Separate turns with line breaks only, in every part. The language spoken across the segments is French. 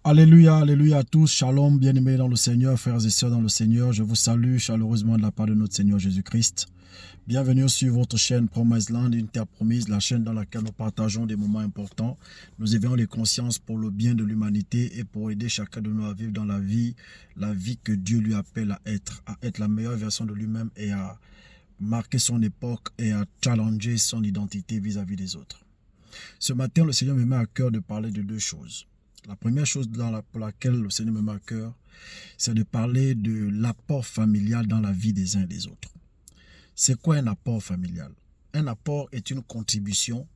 Alléluia, alléluia à tous. Shalom, bien-aimés dans le Seigneur, frères et sœurs dans le Seigneur. Je vous salue chaleureusement de la part de notre Seigneur Jésus-Christ. Bienvenue sur votre chaîne Promise Land, une terre promise, la chaîne dans laquelle nous partageons des moments importants. Nous éveillons les consciences pour le bien de l'humanité et pour aider chacun de nous à vivre dans la vie que Dieu lui appelle à être la meilleure version de lui-même et à marquer son époque et à challenger son identité vis-à-vis des autres. Ce matin, le Seigneur me met à cœur de parler de deux choses. La première chose pour laquelle le Seigneur me met à cœur, c'est de parler de l'apport familial dans la vie des uns et des autres. C'est quoi un apport familial? Un apport est une contribution,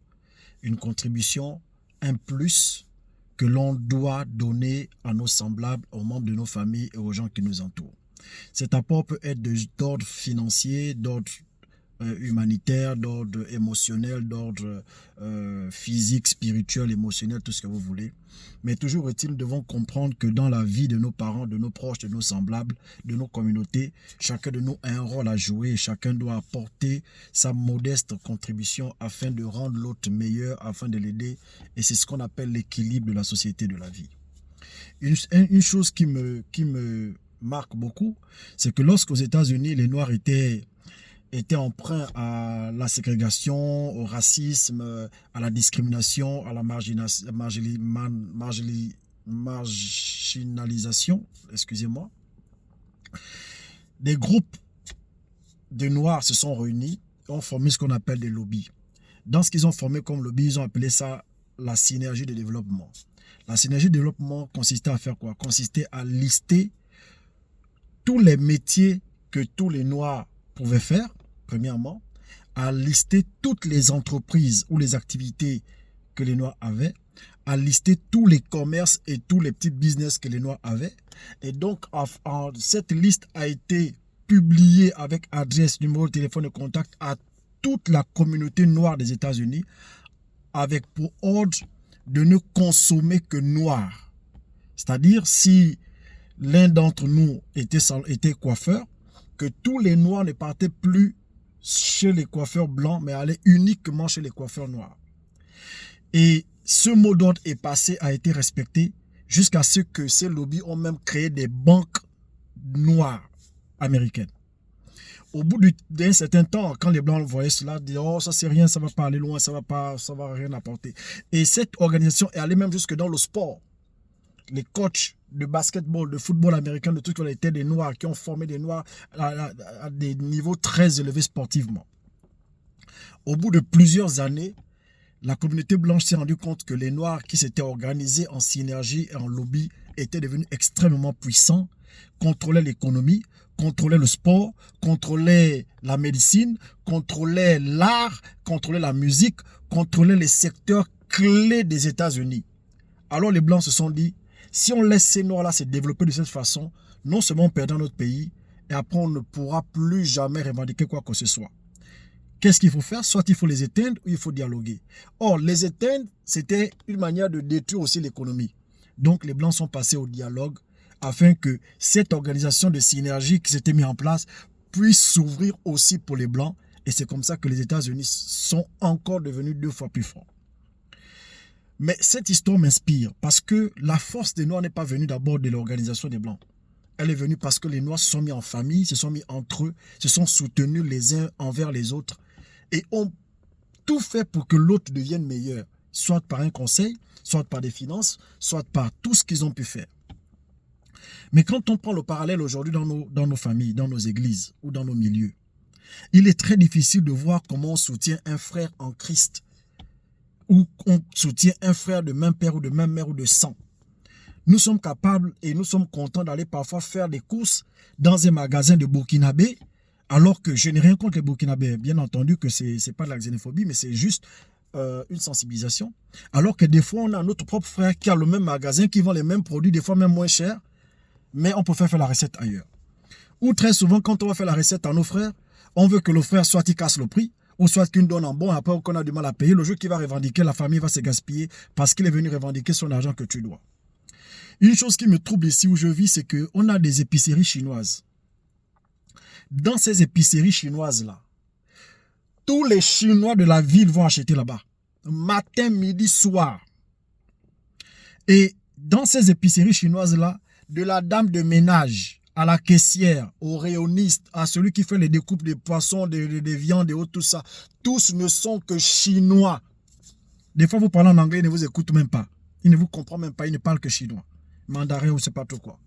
un plus que l'on doit donner à nos semblables, aux membres de nos familles et aux gens qui nous entourent. Cet apport peut être d'ordre financier, d'ordre humanitaire, d'ordre émotionnel, d'ordre physique, spirituel, émotionnel, tout ce que vous voulez. Mais toujours est-il, nous devons comprendre que dans la vie de nos parents, de nos proches, de nos semblables, de nos communautés, chacun de nous a un rôle à jouer et chacun doit apporter sa modeste contribution afin de rendre l'autre meilleur, afin de l'aider. Et c'est ce qu'on appelle l'équilibre de la société, de la vie. Une chose qui me marque beaucoup, c'est que lorsqu'aux États-Unis, les Noirs étaient emprunts à la ségrégation, au racisme, à la discrimination, à la marginalisation, excusez-moi. Des groupes de Noirs se sont réunis et ont formé ce qu'on appelle des lobbies. Dans ce qu'ils ont formé comme lobby, ils ont appelé ça la synergie de développement. La synergie de développement consistait à faire quoi? Consistait à lister tous les métiers que tous les Noirs pouvaient faire, premièrement, à lister toutes les entreprises ou les activités que les Noirs avaient, à lister tous les commerces et tous les petits business que les Noirs avaient. Et donc, cette liste a été publiée avec adresse, numéro de téléphone de contact à toute la communauté noire des États-Unis, avec pour ordre de ne consommer que noir. C'est-à-dire, si l'un d'entre nous était coiffeur, que tous les noirs ne partaient plus chez les coiffeurs blancs, mais allaient uniquement chez les coiffeurs noirs. Et ce mot d'ordre est passé, a été respecté, jusqu'à ce que ces lobbies ont même créé des banques noires américaines. Au bout d'un certain temps, quand les blancs voyaient cela, ils disaient « Oh, ça c'est rien, ça va pas aller loin, ça va rien apporter ». Et cette organisation est allée même jusque dans le sport. Les coachs de basketball, de football américain, de tout ce qui étaient des Noirs, qui ont formé des Noirs à des niveaux très élevés sportivement. Au bout de plusieurs années, la communauté blanche s'est rendue compte que les Noirs qui s'étaient organisés en synergie et en lobby étaient devenus extrêmement puissants, contrôlaient l'économie, contrôlaient le sport, contrôlaient la médecine, contrôlaient l'art, contrôlaient la musique, contrôlaient les secteurs clés des États-Unis. Alors les Blancs se sont dit, si on laisse ces Noirs-là se développer de cette façon, non seulement on perdra notre pays, et après on ne pourra plus jamais revendiquer quoi que ce soit. Qu'est-ce qu'il faut faire? Soit il faut les éteindre ou il faut dialoguer. Or, les éteindre, c'était une manière de détruire aussi l'économie. Donc les Blancs sont passés au dialogue afin que cette organisation de synergie qui s'était mise en place puisse s'ouvrir aussi pour les Blancs. Et c'est comme ça que les États-Unis sont encore devenus 2 fois plus forts. Mais cette histoire m'inspire parce que la force des Noirs n'est pas venue d'abord de l'organisation des Blancs. Elle est venue parce que les Noirs se sont mis en famille, se sont mis entre eux, se sont soutenus les uns envers les autres et ont tout fait pour que l'autre devienne meilleur, soit par un conseil, soit par des finances, soit par tout ce qu'ils ont pu faire. Mais quand on prend le parallèle aujourd'hui dans nos familles, dans nos églises ou dans nos milieux, il est très difficile de voir comment on soutient un frère en Christ ou on soutient un frère de même père ou de même mère ou de sang. Nous sommes capables et nous sommes contents d'aller parfois faire des courses dans un magasin de Burkinabé, alors que je n'ai rien contre les Burkinabés. Bien entendu que ce n'est pas de la xénophobie, mais c'est juste une sensibilisation. Alors que des fois, on a notre propre frère qui a le même magasin, qui vend les mêmes produits, des fois même moins cher, mais on préfère faire la recette ailleurs. Ou très souvent, quand on va faire la recette à nos frères, on veut que le frère soit il casse le prix, ou soit qu'il donne en bon, après qu'on a du mal à payer, le jour qu'il va revendiquer, la famille va se gaspiller parce qu'il est venu revendiquer son argent que tu dois. Une chose qui me trouble ici où je vis, c'est qu'on a des épiceries chinoises. Dans ces épiceries chinoises-là, tous les Chinois de la ville vont acheter là-bas. Matin, midi, soir. Et Dans ces épiceries chinoises-là, de la dame de ménage à la caissière, au rayonniste, à celui qui fait les découpes des poissons, des viandes et autres, tout ça, tous ne sont que chinois. Des fois, vous parlez en anglais, ils ne vous écoutent même pas. Ils ne vous comprennent même pas, ils ne parlent que chinois. Mandarin ou je ne sais pas trop quoi.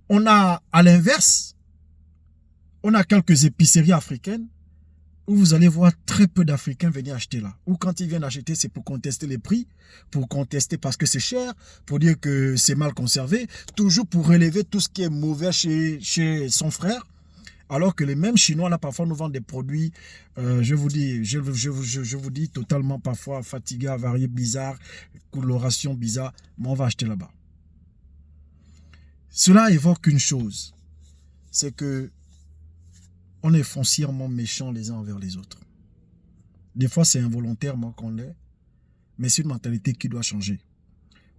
On a, à l'inverse, on a quelques épiceries africaines où vous allez voir très peu d'Africains venir acheter là. Ou quand ils viennent acheter, c'est pour contester les prix, pour contester parce que c'est cher, pour dire que c'est mal conservé, toujours pour relever tout ce qui est mauvais chez son frère. Alors que les mêmes Chinois, là, parfois, nous vendent des produits, je vous dis, totalement parfois fatigués, avariés, bizarres, coloration bizarre, mais on va acheter là-bas. Cela évoque une chose, c'est que on est foncièrement méchants les uns envers les autres. Des fois, c'est involontairement qu'on l'est, mais c'est une mentalité qui doit changer.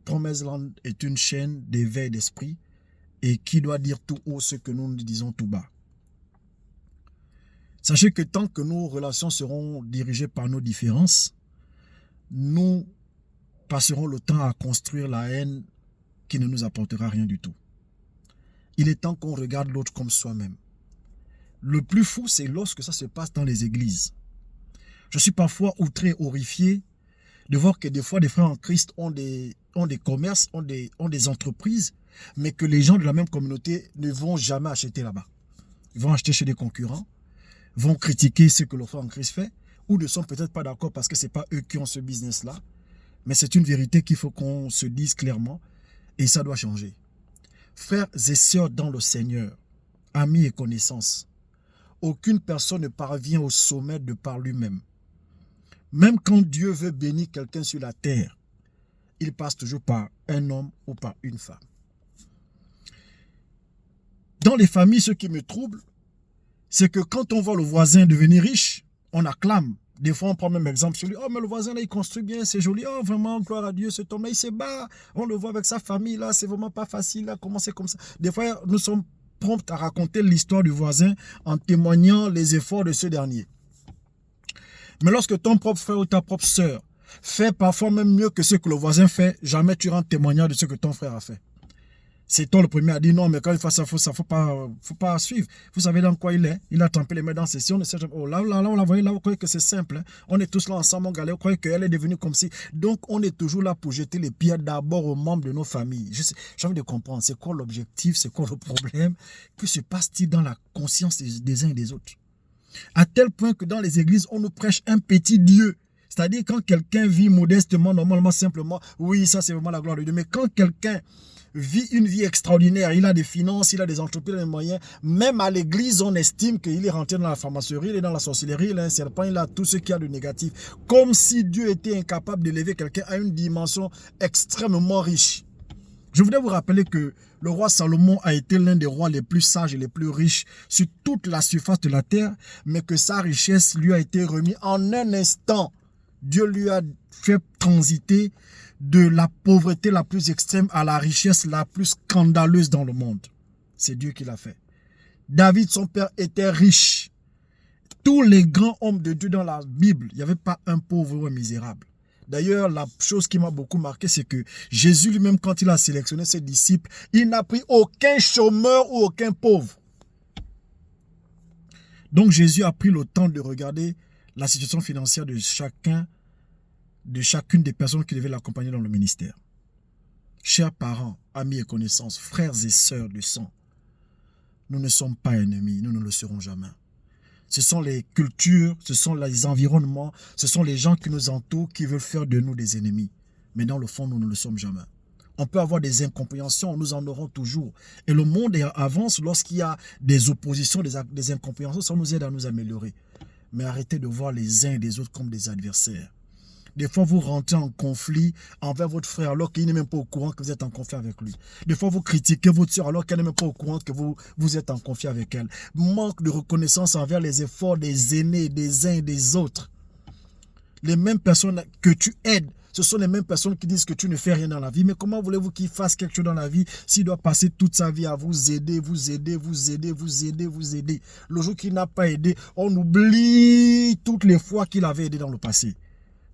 Promise Land est une chaîne d'éveil d'esprit et qui doit dire tout haut ce que nous disons tout bas. Sachez que tant que nos relations seront dirigées par nos différences, nous passerons le temps à construire la haine qui ne nous apportera rien du tout. Il est temps qu'on regarde l'autre comme soi-même. Le plus fou, c'est lorsque ça se passe dans les églises. Je suis parfois outré, horrifié de voir que des fois, des frères en Christ ont des commerces, ont des entreprises, mais que les gens de la même communauté ne vont jamais acheter là-bas. Ils vont acheter chez des concurrents, vont critiquer ce que le frère en Christ fait, ou ne sont peut-être pas d'accord parce que ce n'est pas eux qui ont ce business-là. Mais c'est une vérité qu'il faut qu'on se dise clairement et ça doit changer. Frères et sœurs dans le Seigneur, amis et connaissances, aucune personne ne parvient au sommet de par lui-même. Même quand Dieu veut bénir quelqu'un sur la terre, il passe toujours par un homme ou par une femme. Dans les familles, ce qui me trouble, c'est que quand on voit le voisin devenir riche, on acclame. Des fois, on prend même exemple sur lui. Oh, mais le voisin, là, il construit bien, c'est joli. Oh, vraiment, gloire à Dieu, cet homme-là, il se bat. On le voit avec sa famille, là, c'est vraiment pas facile, là, comment c'est comme ça. Des fois, nous sommes prompts à raconter l'histoire du voisin en témoignant les efforts de ce dernier. Mais lorsque ton propre frère ou ta propre sœur fait parfois même mieux que ce que le voisin fait, jamais tu rends témoignage de ce que ton frère a fait. C'est toi le premier à dire non, mais quand il fait ça, faut pas suivre. Vous savez dans quoi il est. Il a trempé les mains dans ses si on essaie, oh là, on la voyait là, vous croyez que c'est simple. Hein? On est tous là ensemble, on galère, vous croyez qu'elle est devenue comme si. Donc on est toujours là pour jeter les pierres d'abord aux membres de nos familles. J'ai envie de comprendre, c'est quoi l'objectif, c'est quoi le problème, que se passe-t-il dans la conscience des uns et des autres? À tel point que dans les églises, on nous prêche un petit Dieu. C'est-à-dire quand quelqu'un vit modestement, normalement, simplement, oui, ça c'est vraiment la gloire de Dieu. Mais quand quelqu'un vit une vie extraordinaire, il a des finances, il a des entreprises, il a des moyens, même à l'église, on estime qu'il est rentré dans la pharmacierie, il est dans la sorcellerie, il a un serpent, il a tout ce qu'il y a de négatif. Comme si Dieu était incapable d'élever quelqu'un à une dimension extrêmement riche. Je voudrais vous rappeler que le roi Salomon a été l'un des rois les plus sages et les plus riches sur toute la surface de la terre, mais que sa richesse lui a été remise en un instant. Dieu lui a fait transiter de la pauvreté la plus extrême à la richesse la plus scandaleuse dans le monde. C'est Dieu qui l'a fait. David, son père, était riche. Tous les grands hommes de Dieu dans la Bible, il n'y avait pas un pauvre ou un misérable. D'ailleurs, la chose qui m'a beaucoup marqué, c'est que Jésus lui-même, quand il a sélectionné ses disciples, il n'a pris aucun chômeur ou aucun pauvre. Donc Jésus a pris le temps de regarder la situation financière de chacune des personnes qui devaient l'accompagner dans le ministère. Chers parents, amis et connaissances, frères et sœurs de sang, nous ne sommes pas ennemis, nous ne le serons jamais. Ce sont les cultures, ce sont les environnements, ce sont les gens qui nous entourent qui veulent faire de nous des ennemis. Mais dans le fond, nous ne le sommes jamais. On peut avoir des incompréhensions, nous en aurons toujours. Et le monde avance lorsqu'il y a des oppositions, des incompréhensions, ça nous aide à nous améliorer. Mais arrêtez de voir les uns et les autres comme des adversaires. Des fois, vous rentrez en conflit envers votre frère alors qu'il n'est même pas au courant que vous êtes en conflit avec lui. Des fois, vous critiquez votre soeur alors qu'elle n'est même pas au courant que vous êtes en conflit avec elle. Manque de reconnaissance envers les efforts des aînés, des uns et des autres. Les mêmes personnes que tu aides, ce sont les mêmes personnes qui disent que tu ne fais rien dans la vie. Mais comment voulez-vous qu'il fasse quelque chose dans la vie s'il doit passer toute sa vie à vous aider, vous aider, vous aider, vous aider, vous aider? Le jour qu'il n'a pas aidé, on oublie toutes les fois qu'il avait aidé dans le passé.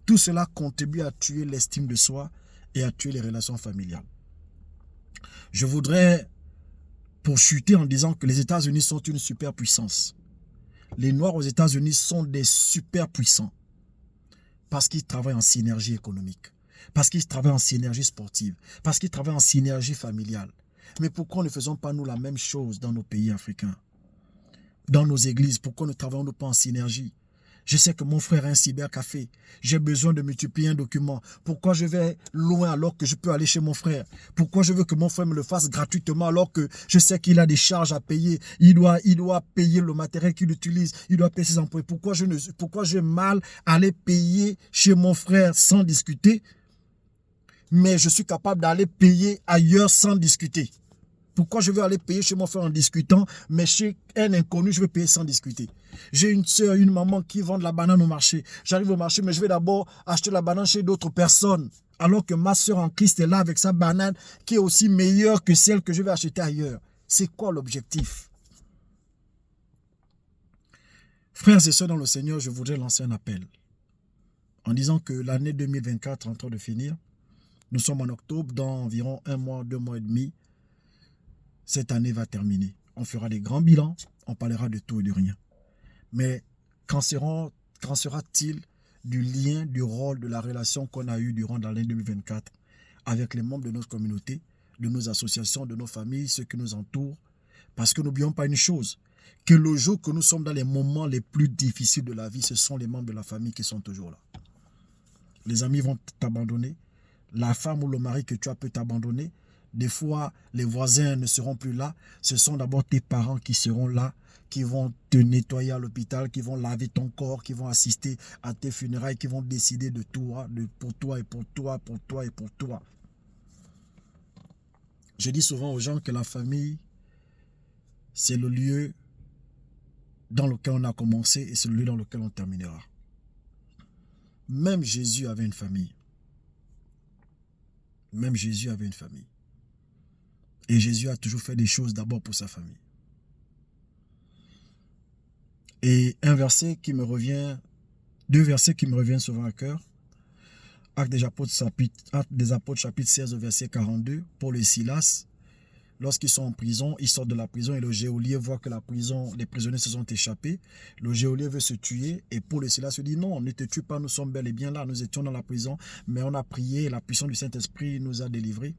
Tout cela contribue à tuer l'estime de soi et à tuer les relations familiales. Je voudrais pourchuter en disant que les États-Unis sont une superpuissance. Les Noirs aux États-Unis sont des superpuissants parce qu'ils travaillent en synergie économique, parce qu'ils travaillent en synergie sportive, parce qu'ils travaillent en synergie familiale. Mais pourquoi ne faisons pas nous la même chose dans nos pays africains? Dans nos églises, pourquoi ne travaillons-nous pas en synergie? Je sais que mon frère a un cybercafé. J'ai besoin de multiplier un document. Pourquoi je vais loin alors que je peux aller chez mon frère? Pourquoi je veux que mon frère me le fasse gratuitement alors que je sais qu'il a des charges à payer? Il doit payer le matériel qu'il utilise. Il doit payer ses employés. Pourquoi j'ai mal à aller payer chez mon frère sans discuter? Mais je suis capable d'aller payer ailleurs sans discuter. Pourquoi je vais aller payer chez mon frère en discutant, mais chez un inconnu, je vais payer sans discuter? J'ai une soeur, une maman qui vend de la banane au marché. J'arrive au marché, mais je vais d'abord acheter la banane chez d'autres personnes. Alors que ma soeur en Christ est là avec sa banane qui est aussi meilleure que celle que je vais acheter ailleurs. C'est quoi l'objectif? Frères et sœurs dans le Seigneur, je voudrais lancer un appel. En disant que l'année 2024 est en train de finir. Nous sommes en octobre, dans environ 1 mois, 2 mois et demi. Cette année va terminer. On fera des grands bilans, on parlera de tout et de rien. Mais qu'en sera-t-il du lien, du rôle, de la relation qu'on a eue durant l'année 2024 avec les membres de notre communauté, de nos associations, de nos familles, ceux qui nous entourent? Parce que n'oublions pas une chose, que le jour que nous sommes dans les moments les plus difficiles de la vie, ce sont les membres de la famille qui sont toujours là. Les amis vont t'abandonner, la femme ou le mari que tu as peut t'abandonner. Des fois, les voisins ne seront plus là. Ce sont d'abord tes parents qui seront là, qui vont te nettoyer à l'hôpital, qui vont laver ton corps, qui vont assister à tes funérailles, qui vont décider de toi, pour toi et pour toi, pour toi et pour toi. Je dis souvent aux gens que la famille, c'est le lieu dans lequel on a commencé et c'est le lieu dans lequel on terminera. Même Jésus avait une famille. Même Jésus avait une famille. Et Jésus a toujours fait des choses d'abord pour sa famille. Et un verset qui me revient, 2 versets qui me reviennent souvent à cœur. Actes des Apôtres chapitre 16 au verset 42. Paul et Silas, lorsqu'ils sont en prison, ils sortent de la prison et le geôlier voit que les prisonniers se sont échappés. Le geôlier veut se tuer et Paul et Silas se disent non, ne te tue pas, nous sommes bel et bien là, nous étions dans la prison, mais on a prié et la puissance du Saint-Esprit nous a délivrés.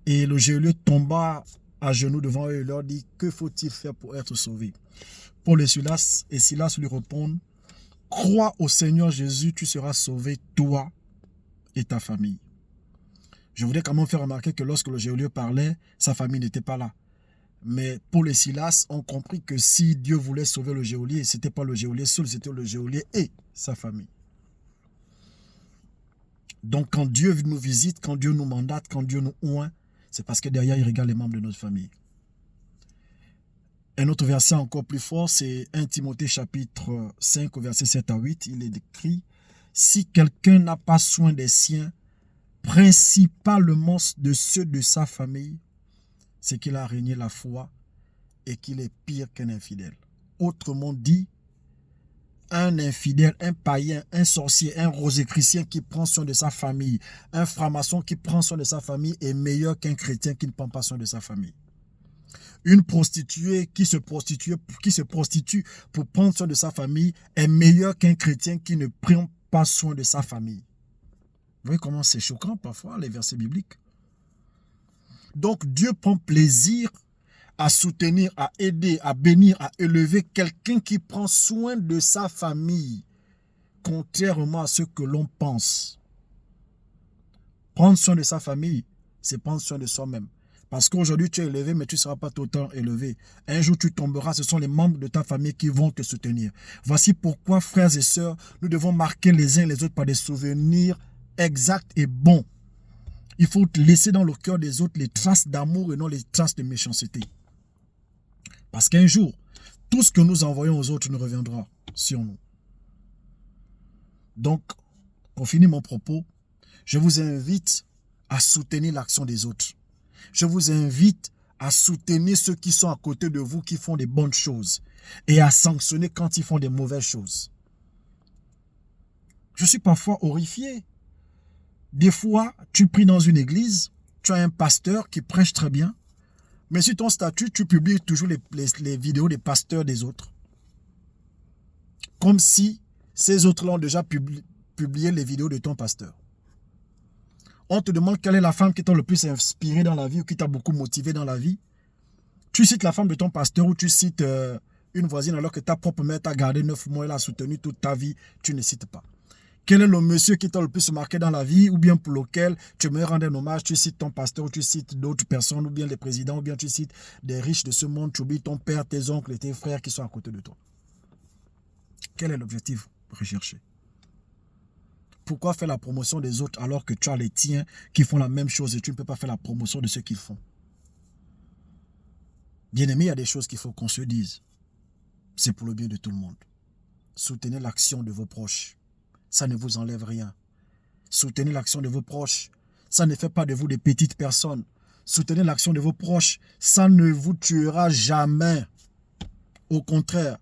Et le geôlier tomba à genoux devant eux et leur dit, que faut-il faire pour être sauvé? Paul et Silas lui répondent, crois au Seigneur Jésus, tu seras sauvé, toi et ta famille. Je voudrais quand même faire remarquer que lorsque le geôlier parlait, sa famille n'était pas là. Mais Paul et Silas ont compris que si Dieu voulait sauver le geôlier, ce n'était pas le geôlier seul, c'était le geôlier et sa famille. Donc quand Dieu nous visite, quand Dieu nous mandate, quand Dieu nous oint, c'est parce que derrière, il regarde les membres de notre famille. Un autre verset encore plus fort, c'est 1 Timothée chapitre 5, verset 7 à 8. Il est écrit, « Si quelqu'un n'a pas soin des siens, principalement de ceux de sa famille, c'est qu'il a régné la foi et qu'il est pire qu'un infidèle. » Autrement dit, un infidèle, un païen, un sorcier, un rosécristien qui prend soin de sa famille, un franc-maçon qui prend soin de sa famille est meilleur qu'un chrétien qui ne prend pas soin de sa famille. Une prostituée qui se prostitue pour prendre soin de sa famille est meilleure qu'un chrétien qui ne prend pas soin de sa famille. Vous voyez comment c'est choquant parfois les versets bibliques. Donc Dieu prend plaisir à soutenir, à aider, à bénir, à élever quelqu'un qui prend soin de sa famille, contrairement à ce que l'on pense. Prendre soin de sa famille, c'est prendre soin de soi-même. Parce qu'aujourd'hui, tu es élevé, mais tu ne seras pas tout le temps élevé. Un jour, tu tomberas, ce sont les membres de ta famille qui vont te soutenir. Voici pourquoi, frères et sœurs, nous devons marquer les uns et les autres par des souvenirs exacts et bons. Il faut laisser dans le cœur des autres les traces d'amour et non les traces de méchanceté. Parce qu'un jour, tout ce que nous envoyons aux autres nous reviendra sur nous. Donc, pour finir mon propos, je vous invite à soutenir l'action des autres. Je vous invite à soutenir ceux qui sont à côté de vous, qui font des bonnes choses, et à sanctionner quand ils font des mauvaises choses. Je suis parfois horrifié Des fois, tu pries dans une église, tu as un pasteur qui prêche très bien, mais sur ton statut, tu publies toujours les vidéos des pasteurs des autres. Comme si ces autres-là ont déjà publié les vidéos de ton pasteur. On te demande quelle est la femme qui t'a le plus inspiré dans la vie ou qui t'a beaucoup motivé dans la vie. Tu cites la femme de ton pasteur ou tu cites une voisine alors que ta propre mère t'a gardé 9 mois, elle a soutenu toute ta vie, tu ne cites pas. Quel est le monsieur qui t'a le plus marqué dans la vie ou bien pour lequel tu me rends un hommage, tu cites ton pasteur ou tu cites d'autres personnes ou bien les présidents ou bien tu cites des riches de ce monde, tu oublies ton père, tes oncles et tes frères qui sont à côté de toi. Quel est l'objectif recherché? Pourquoi faire la promotion des autres alors que tu as les tiens qui font la même chose et tu ne peux pas faire la promotion de ceux qu'ils font? Bien aimé, il y a des choses qu'il faut qu'on se dise. C'est pour le bien de tout le monde. Soutenez l'action de vos proches. Ça ne vous enlève rien. Soutenez l'action de vos proches. Ça ne fait pas de vous des petites personnes. Soutenez l'action de vos proches. Ça ne vous tuera jamais. Au contraire,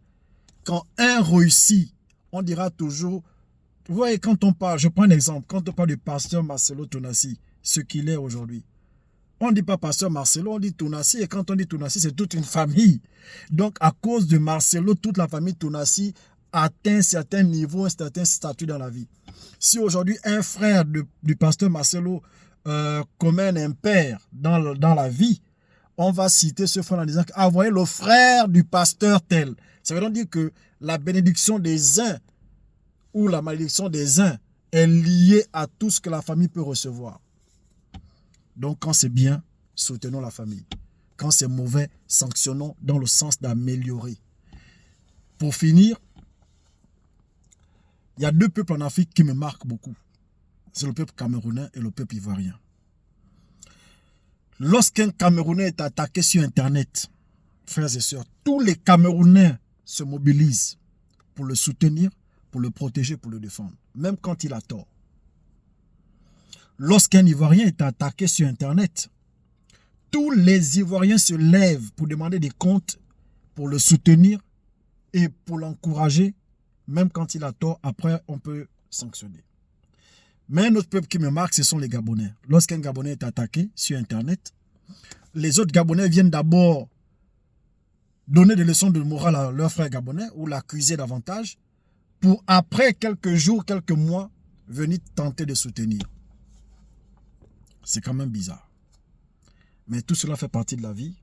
quand un réussit, on dira toujours... Vous voyez, quand on parle, je prends un exemple, quand on parle du pasteur Marcelo Tonassi, ce qu'il est aujourd'hui, on ne dit pas pasteur Marcelo, on dit Tonassi, et quand on dit Tonassi, c'est toute une famille. Donc, à cause de Marcelo, toute la famille Tonassi atteint un certain niveau, un certain statut dans la vie. Si aujourd'hui, un frère du pasteur Marcelo commet un impair dans la vie, on va citer ce frère en disant que, ah, vous voyez, le frère du pasteur tel. Ça veut donc dire que la bénédiction des uns ou la malédiction des uns est liée à tout ce que la famille peut recevoir. Donc, quand c'est bien, soutenons la famille. Quand c'est mauvais, sanctionnons dans le sens d'améliorer. Pour finir, il y a 2 peuples en Afrique qui me marquent beaucoup. C'est le peuple camerounais et le peuple ivoirien. Lorsqu'un Camerounais est attaqué sur Internet, frères et sœurs, tous les Camerounais se mobilisent pour le soutenir, pour le protéger, pour le défendre, même quand il a tort. Lorsqu'un Ivoirien est attaqué sur Internet, tous les Ivoiriens se lèvent pour demander des comptes, pour le soutenir et pour l'encourager, même quand il a tort. Après, on peut sanctionner. Mais un autre peuple qui me marque, ce sont les Gabonais. Lorsqu'un Gabonais est attaqué sur Internet, les autres Gabonais viennent d'abord donner des leçons de morale à leur frère Gabonais ou l'accuser davantage pour après quelques jours, quelques mois, venir tenter de soutenir. C'est quand même bizarre. Mais tout cela fait partie de la vie.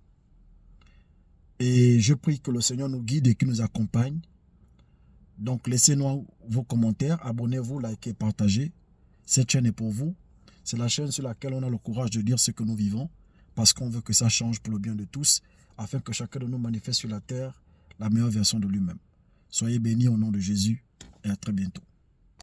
Et je prie que le Seigneur nous guide et qu'il nous accompagne. Donc laissez-nous vos commentaires, abonnez-vous, likez, partagez. Cette chaîne est pour vous. C'est la chaîne sur laquelle on a le courage de dire ce que nous vivons, parce qu'on veut que ça change pour le bien de tous, afin que chacun de nous manifeste sur la terre la meilleure version de lui-même. Soyez bénis au nom de Jésus et à très bientôt.